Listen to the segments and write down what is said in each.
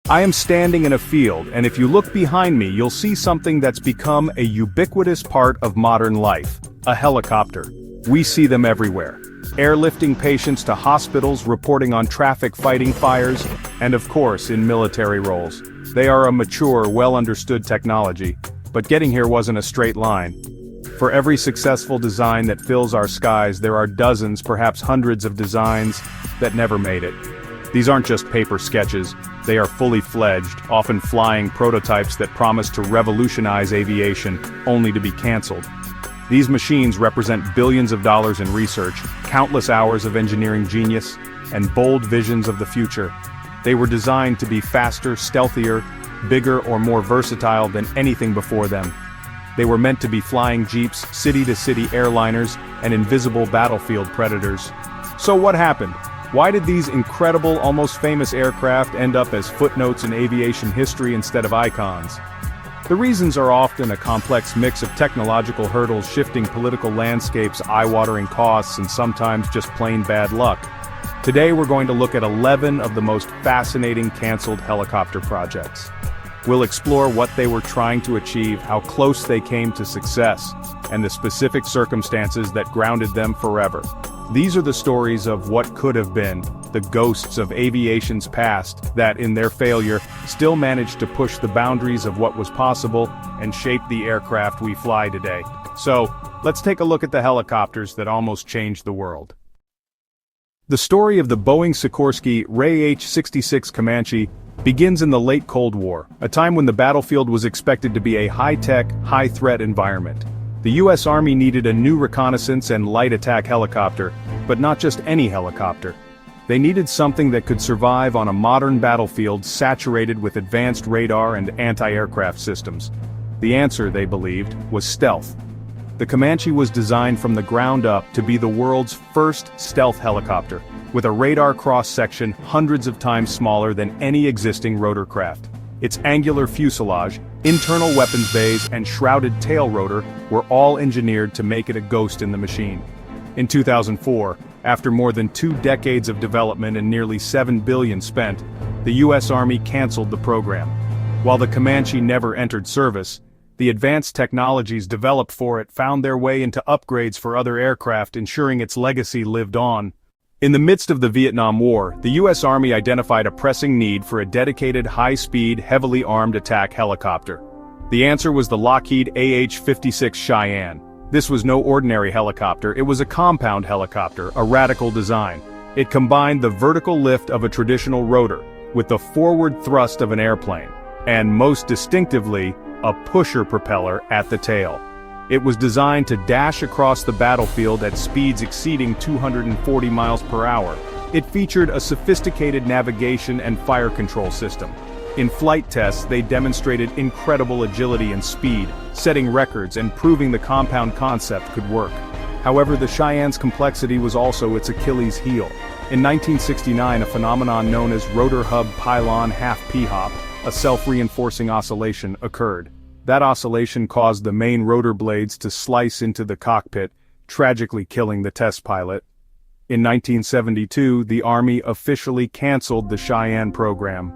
I am standing in a field, and if you look behind me you'll see something that's become a ubiquitous part of modern life: a helicopter. We see them everywhere. Airlifting patients to hospitals, reporting on traffic, fighting fires, and of course in military roles. They are a mature, well-understood technology, but getting here wasn't a straight line. For every successful design that fills our skies, there are dozens, perhaps hundreds of designs that never made it. These aren't just paper sketches, they are fully fledged, often flying prototypes that promise to revolutionize aviation, only to be cancelled. These machines represent billions of dollars in research, countless hours of engineering genius, and bold visions of the future. They were designed to be faster, stealthier, bigger, or more versatile than anything before them. They were meant to be flying jeeps, city-to-city airliners, and invisible battlefield predators. So what happened? Why did these incredible, almost famous aircraft end up as footnotes in aviation history instead of icons? The reasons are often a complex mix of technological hurdles, shifting political landscapes, eye-watering costs, and sometimes just plain bad luck. Today we're going to look at 11 of the most fascinating canceled helicopter projects. We'll explore what they were trying to achieve, how close they came to success, and the specific circumstances that grounded them forever. These are the stories of what could have been, the ghosts of aviation's past that, in their failure, still managed to push the boundaries of what was possible and shape the aircraft we fly today. So, let's take a look at the helicopters that almost changed the world. The story of the Boeing Sikorsky Ray H-66 Comanche begins in the late Cold War, a time when the battlefield was expected to be a high-tech, high-threat environment. The U.S. Army needed a new reconnaissance and light attack helicopter, but not just any helicopter. They needed something that could survive on a modern battlefield saturated with advanced radar and anti-aircraft systems. The answer, they believed, was stealth. The Comanche was designed from the ground up to be the world's first stealth helicopter, with a radar cross-section hundreds of times smaller than any existing rotorcraft. Its angular fuselage, internal weapons bays, and shrouded tail rotor were all engineered to make it a ghost in the machine. In 2004, after more than 2 decades of development and nearly $7 billion spent, the U.S. Army canceled the program. While the Comanche never entered service, the advanced technologies developed for it found their way into upgrades for other aircraft, ensuring its legacy lived on. In the midst of the Vietnam War, the U.S. Army identified a pressing need for a dedicated, high-speed, heavily armed attack helicopter. The answer was the Lockheed AH-56 Cheyenne. This was no ordinary helicopter, it was a compound helicopter, a radical design. It combined the vertical lift of a traditional rotor with the forward thrust of an airplane, and most distinctively, a pusher propeller at the tail. It was designed to dash across the battlefield at speeds exceeding 240 miles per hour. It featured a sophisticated navigation and fire control system. In flight tests, they demonstrated incredible agility and speed, setting records and proving the compound concept could work. However, the Cheyenne's complexity was also its Achilles heel. In 1969, a phenomenon known as rotor hub pylon half-p-hop, a self-reinforcing oscillation, occurred. That oscillation caused the main rotor blades to slice into the cockpit, tragically killing the test pilot. In 1972, the Army officially canceled the Cheyenne program.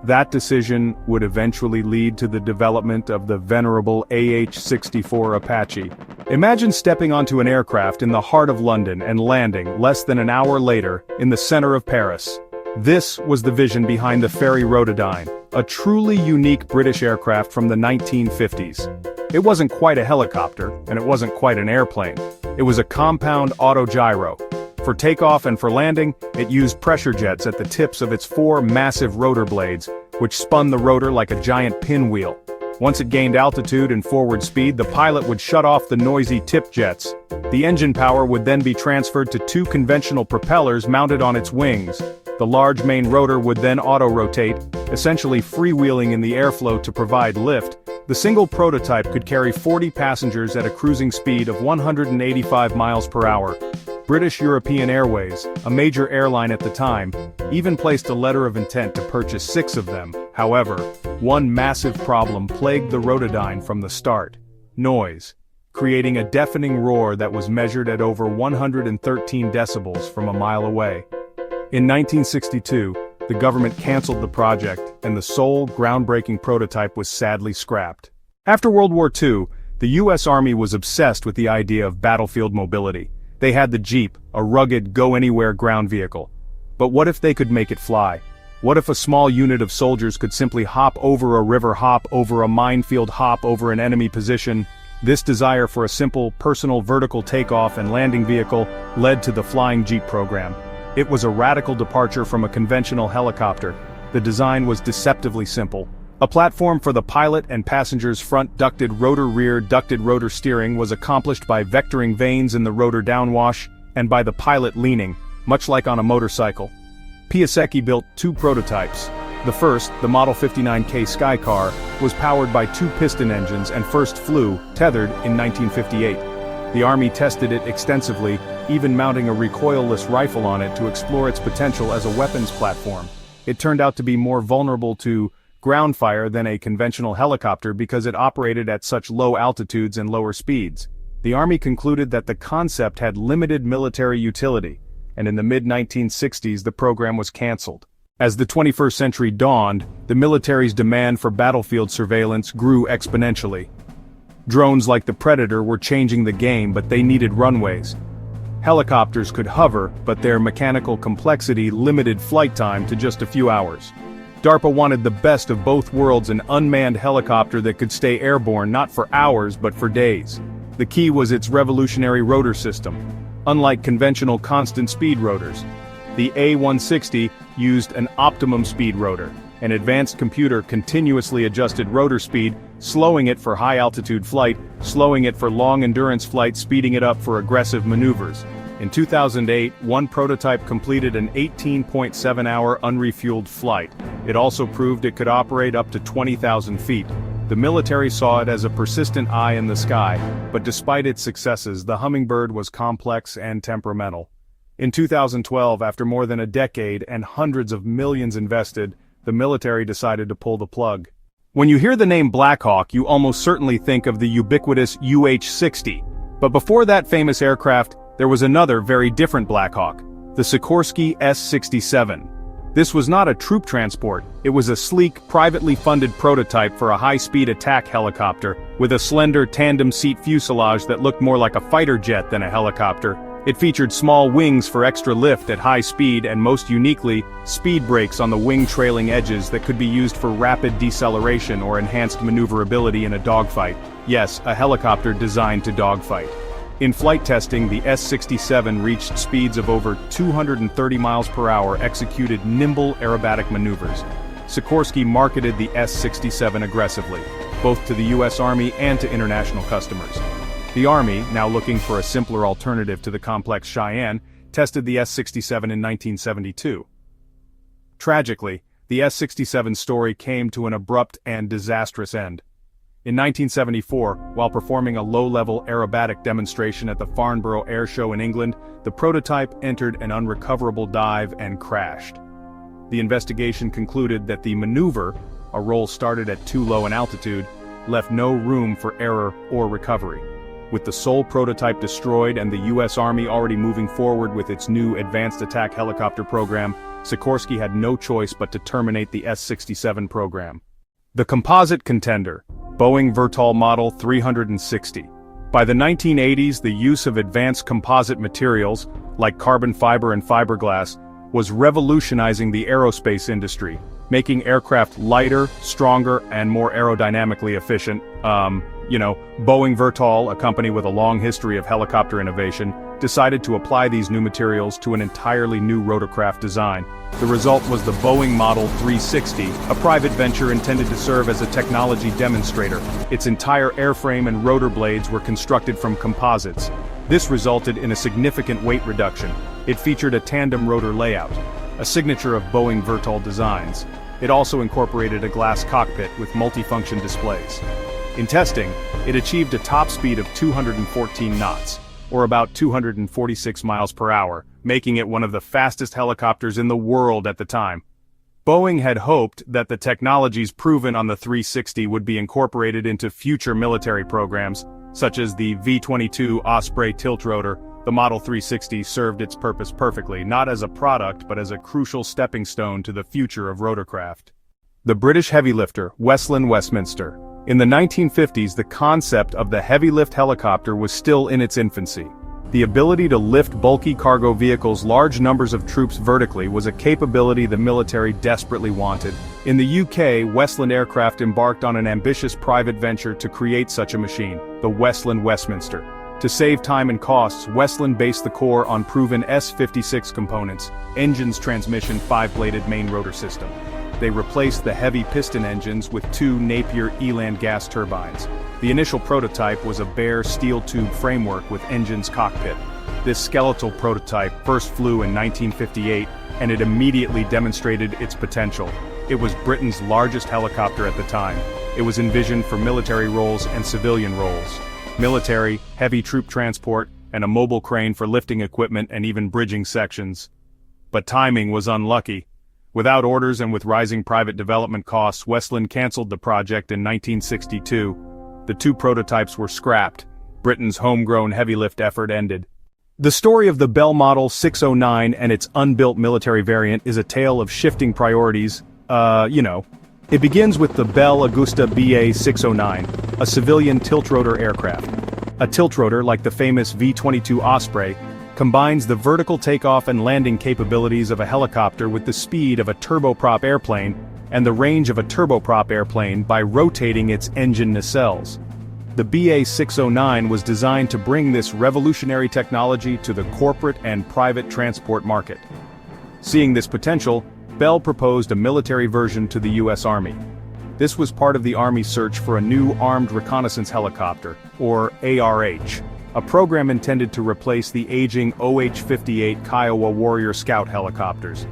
That decision would eventually lead to the development of the venerable AH-64 Apache. Imagine stepping onto an aircraft in the heart of London and landing, less than an hour later, in the center of Paris. This was the vision behind the Fairey Rotodyne, a truly unique British aircraft from the 1950s. It wasn't quite a helicopter, and it wasn't quite an airplane. It was a compound autogyro. For takeoff and for landing, it used pressure jets at the tips of its 4 massive rotor blades, which spun the rotor like a giant pinwheel. Once it gained altitude and forward speed, the pilot would shut off the noisy tip jets. The engine power would then be transferred to 2 conventional propellers mounted on its wings. The large main rotor would then auto-rotate, essentially freewheeling in the airflow to provide lift. The single prototype could carry 40 passengers at a cruising speed of 185 miles per hour. British European Airways, a major airline at the time, even placed a letter of intent to purchase 6 of them. However, one massive problem plagued the Rotodyne from the start: noise, creating a deafening roar that was measured at over 113 decibels from a mile away. In 1962, the the government canceled the project, and the sole, groundbreaking prototype was sadly scrapped. After World War II, the U.S. Army was obsessed with the idea of battlefield mobility. They had the Jeep, a rugged, go-anywhere ground vehicle. But what if they could make it fly? What if a small unit of soldiers could simply hop over a river, hop over a minefield, hop over an enemy position? This desire for a simple, personal vertical takeoff and landing vehicle led to the Flying Jeep program. It was a radical departure from a conventional helicopter. The design was deceptively simple. A platform for the pilot and passenger's front ducted rotor, rear ducted rotor steering was accomplished by vectoring vanes in the rotor downwash, and by the pilot leaning, much like on a motorcycle. Piasecki built two prototypes. The first, the Model 59K Skycar, was powered by two piston engines and first flew, tethered, in 1958. The Army tested it extensively, even mounting a recoilless rifle on it to explore its potential as a weapons platform. It turned out to be more vulnerable to ground fire than a conventional helicopter because it operated at such low altitudes and lower speeds. The Army concluded that the concept had limited military utility, and in the mid-1960s the program was cancelled. As the 21st century dawned, the military's demand for battlefield surveillance grew exponentially. Drones like the Predator were changing the game, but they needed runways. Helicopters could hover, but their mechanical complexity limited flight time to just a few hours. DARPA wanted the best of both worlds: an unmanned helicopter that could stay airborne not for hours but for days. The key was its revolutionary rotor system. Unlike conventional constant-speed rotors, the A160 used an optimum speed rotor. An advanced computer continuously adjusted rotor speed, slowing it for high-altitude flight, slowing it for long-endurance flight, speeding it up for aggressive maneuvers. In 2008, one prototype completed an 18.7-hour unrefueled flight. It also proved it could operate up to 20,000 feet. The military saw it as a persistent eye in the sky, but despite its successes, the Hummingbird was complex and temperamental. In 2012, after more than a decade and hundreds of millions invested, the military decided to pull the plug. When you hear the name Black Hawk, you almost certainly think of the ubiquitous UH-60. But before that famous aircraft, there was another very different Black Hawk, the Sikorsky S-67. This was not a troop transport, it was a sleek, privately funded prototype for a high-speed attack helicopter, with a slender tandem-seat fuselage that looked more like a fighter jet than a helicopter. It featured small wings for extra lift at high speed and, most uniquely, speed brakes on the wing trailing edges that could be used for rapid deceleration or enhanced maneuverability in a dogfight. Yes, a helicopter designed to dogfight. In flight testing, the S-67 reached speeds of over 230 miles per hour, executed nimble aerobatic maneuvers. Sikorsky marketed the S-67 aggressively, both to the U.S. Army and to international customers. The Army, now looking for a simpler alternative to the complex Cheyenne, tested the S-67 in 1972. Tragically, the S-67's story came to an abrupt and disastrous end. In 1974, while performing a low-level aerobatic demonstration at the Farnborough Air Show in England, the prototype entered an unrecoverable dive and crashed. The investigation concluded that the maneuver, a roll started at too low an altitude, left no room for error or recovery. With the sole prototype destroyed and the U.S. Army already moving forward with its new advanced attack helicopter program, Sikorsky had no choice but to terminate the S-67 program. The composite contender, Boeing Vertol Model 360. By the 1980s, the use of advanced composite materials, like carbon fiber and fiberglass, was revolutionizing the aerospace industry, making aircraft lighter, stronger, and more aerodynamically efficient. Boeing Vertol, a company with a long history of helicopter innovation, decided to apply these new materials to an entirely new rotorcraft design. The result was the Boeing Model 360, a private venture intended to serve as a technology demonstrator. Its entire airframe and rotor blades were constructed from composites. This resulted in a significant weight reduction. It featured a tandem rotor layout, a signature of Boeing Vertol designs. It also incorporated a glass cockpit with multifunction displays. In testing, it achieved a top speed of 214 knots, or about 246 miles per hour, making it one of the fastest helicopters in the world at the time. Boeing had hoped that the technologies proven on the 360 would be incorporated into future military programs, such as the V-22 Osprey tiltrotor The Model 360 served its purpose perfectly, not as a product but as a crucial stepping stone to the future of rotorcraft. The British heavy lifter, Westminster. In the 1950s, the concept of the heavy lift helicopter was still in its infancy. The ability to lift bulky cargo vehicles, large numbers of troops vertically, was a capability the military desperately wanted. In the UK, Westland Aircraft embarked on an ambitious private venture to create such a machine, the Westminster. To save time and costs, Westland based the core on proven S-56 components: engines, transmission, 5-bladed main rotor system. They replaced the heavy piston engines with 2 Napier Eland gas turbines. The initial prototype was a bare steel tube framework with engines cockpit. This skeletal prototype first flew in 1958, and it immediately demonstrated its potential. It was Britain's largest helicopter at the time. It was envisioned for military roles and civilian roles. Military, heavy troop transport, and a mobile crane for lifting equipment and even bridging sections. But timing was unlucky. Without orders and with rising private development costs, Westland cancelled the project in 1962. The 2 prototypes were scrapped. Britain's homegrown heavy lift effort ended. The story of the Bell Model 609 and its unbuilt military variant is a tale of shifting priorities, It begins with the Bell Augusta BA-609, a civilian tiltrotor aircraft. A tiltrotor, like the famous V-22 Osprey, combines the vertical takeoff and landing capabilities of a helicopter with the speed of a turboprop airplane and the range of a turboprop airplane by rotating its engine nacelles. The BA-609 was designed to bring this revolutionary technology to the corporate and private transport market. Seeing this potential, Bell proposed a military version to the U.S. Army. This was part of the Army's search for a new armed reconnaissance helicopter, or ARH, a program intended to replace the aging OH-58 Kiowa Warrior Scout helicopters.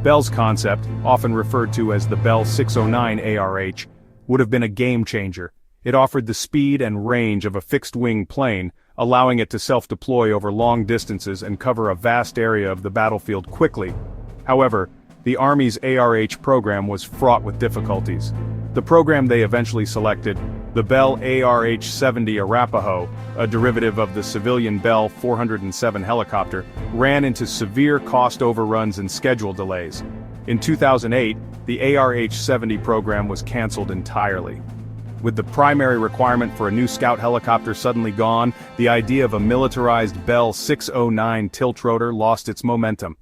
Bell's concept, often referred to as the Bell 609 ARH, would have been a game-changer. It offered the speed and range of a fixed-wing plane, allowing it to self-deploy over long distances and cover a vast area of the battlefield quickly. However, the Army's ARH program was fraught with difficulties. The program they eventually selected, the Bell ARH-70 Arapahoe, a derivative of the civilian Bell 407 helicopter, ran into severe cost overruns and schedule delays. In 2008, the ARH-70 program was cancelled entirely. With the primary requirement for a new scout helicopter suddenly gone, the idea of a militarized Bell 609 tiltrotor lost its momentum.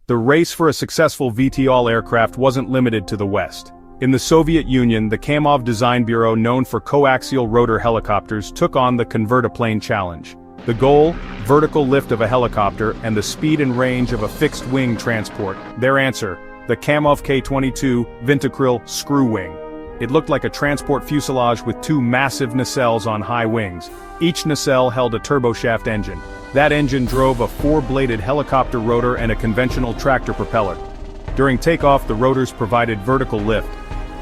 The race for a successful VTOL aircraft wasn't limited to the West. In the Soviet Union, the Kamov Design Bureau, known for coaxial rotor helicopters, took on the Convert-a-Plane challenge. The goal? Vertical lift of a helicopter and the speed and range of a fixed-wing transport. Their answer? The Kamov K-22 Vintakryl Screw Wing. It looked like a transport fuselage with 2 massive nacelles on high wings. Each nacelle held a turboshaft engine. That engine drove a 4-bladed helicopter rotor and a conventional tractor propeller. During takeoff, the rotors provided vertical lift.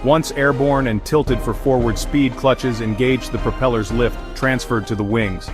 Once airborne and tilted for forward speed, clutches engaged the propeller's lift, transferred to the wings.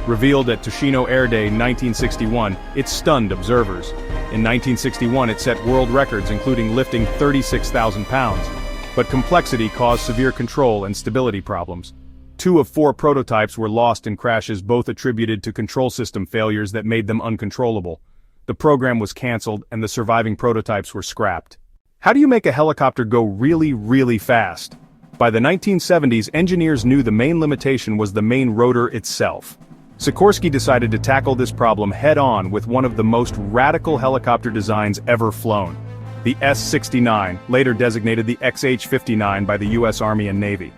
Revealed at Tushino Air Day 1961, it stunned observers. In 1961, it set world records, including lifting 36,000 pounds. But complexity caused severe control and stability problems. 2 of 4 prototypes were lost in crashes, both attributed to control system failures that made them uncontrollable. The program was cancelled and the surviving prototypes were scrapped. How do you make a helicopter go really, really fast? By the 1970s, engineers knew the main limitation was the main rotor itself. Sikorsky decided to tackle this problem head-on with one of the most radical helicopter designs ever flown. The S-69, later designated the XH-59 by the U.S. Army and Navy.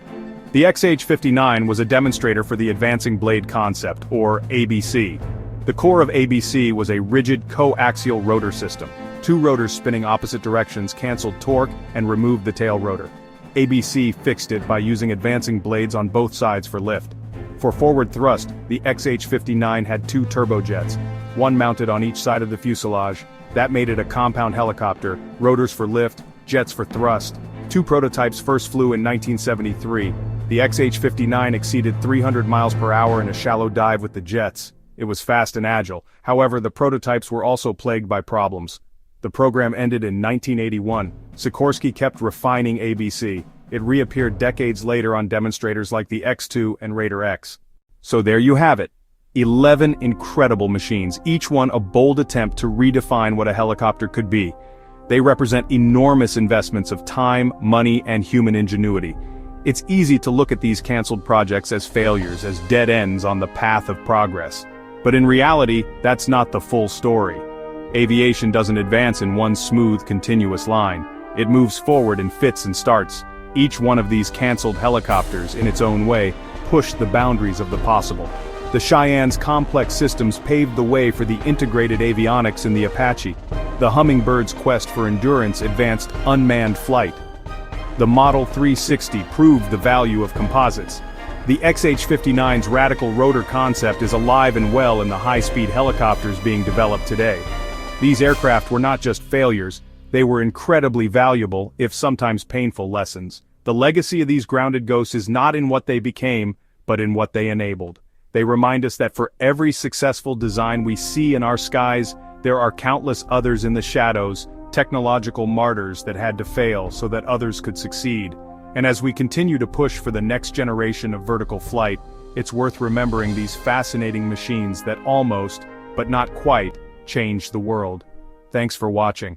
The XH-59 was a demonstrator for the Advancing Blade Concept, or ABC. The core of ABC was a rigid coaxial rotor system. 2 rotors spinning opposite directions canceled torque and removed the tail rotor. ABC fixed it by using advancing blades on both sides for lift. For forward thrust, the XH-59 had 2 turbojets, one mounted on each side of the fuselage. That made it a compound helicopter, rotors for lift, jets for thrust. 2 prototypes first flew in 1973. The XH-59 exceeded 300 miles per hour in a shallow dive with the jets. It was fast and agile. However, the prototypes were also plagued by problems. The program ended in 1981. Sikorsky kept refining ABC. It reappeared decades later on demonstrators like the X2 and Raider X. So there you have it. 11 incredible machines, each one a bold attempt to redefine what a helicopter could be. They represent enormous investments of time, money, and human ingenuity. It's easy to look at these canceled projects as failures, as dead ends on the path of progress. But in reality, that's not the full story. Aviation doesn't advance in one smooth, continuous line. It moves forward in fits and starts. Each one of these canceled helicopters, in its own way, pushed the boundaries of the possible. The Cheyenne's complex systems paved the way for the integrated avionics in the Apache. The Hummingbird's quest for endurance advanced unmanned flight. The Model 360 proved the value of composites. The XH-59's radical rotor concept is alive and well in the high-speed helicopters being developed today. These aircraft were not just failures, they were incredibly valuable, if sometimes painful, lessons. The legacy of these grounded ghosts is not in what they became, but in what they enabled. They remind us that for every successful design we see in our skies, there are countless others in the shadows, technological martyrs that had to fail so that others could succeed. And as we continue to push for the next generation of vertical flight, it's worth remembering these fascinating machines that almost, but not quite, changed the world. Thanks for watching.